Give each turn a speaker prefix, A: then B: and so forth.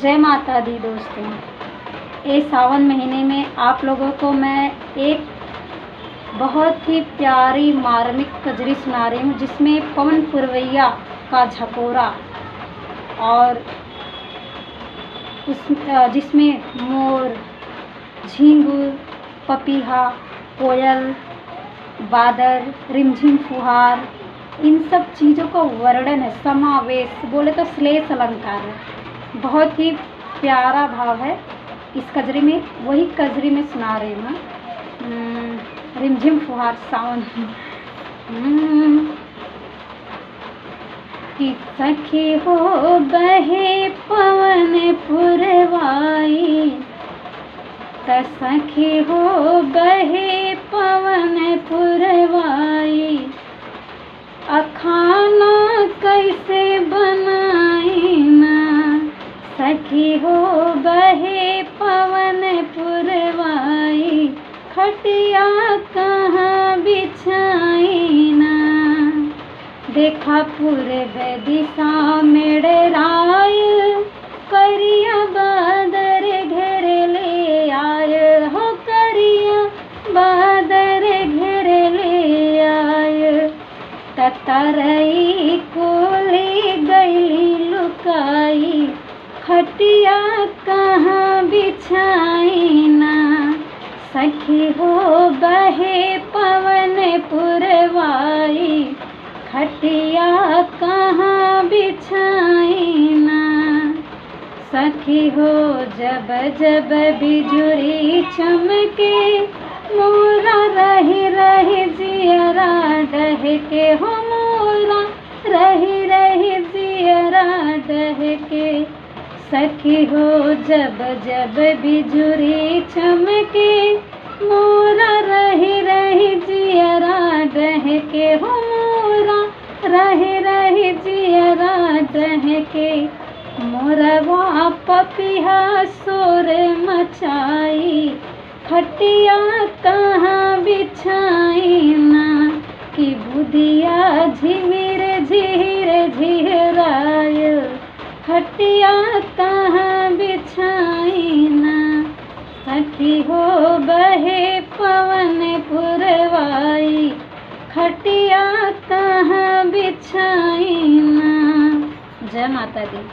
A: जय माता दी दोस्तों। इस सावन महीने में आप लोगों को मैं एक बहुत ही प्यारी मार्मिक कजरी सुना रही हूँ, जिसमें पवन पुरवैया का झकोरा और जिसमें मोर, झींगुर, पपीहा, कोयल, बादल, रिमझिम फुहार, इन सब चीज़ों का वर्णन है, समावेश बोले तो श्लेष अलंकार है। बहुत ही प्यारा भाव है इस कजरी में, वही कजरी में सुना रही हूँ मैं। रिमझिम फुहार सावन कि सखी हो बहे पवन पुरवाई, त सखी हो बहे पवन पुरवाई, अखाना कैसे बनाई ना, सखी हो बहे पवन पुरवाई, खटिया कहाँ बिछाई ना, देखा पूरब दिशा मेड़राय, करिया बादर घेर ले आय हो, करिया बादर घेर ले आय, ततरई कोली गई लुकाई, खटिया कहाँ बिछाई ना, सखी हो बहे पवन पुरवाई, खटिया कहाँ बिछाई ना, सखी हो जब जब बिजुरी चमके, मोरा रही रही जियरा डहके हो, मोरा रही रही जियरा डहके, सखी हो जब जब बिजुरी चमके, मोरा रही रही जियरा डहके हो, मोरा रही रही जियरा डहके, मोरवा पपीहा शोर मचाई, खटिया कहाँ बिछाई ना, कि बुधिया झिमिर झिर झिराय, खटिया कहाँ बिछाई ना, सखी हो बहे पवन पुरवाई, खटिया कहाँ बिछाई ना। जय माता दी।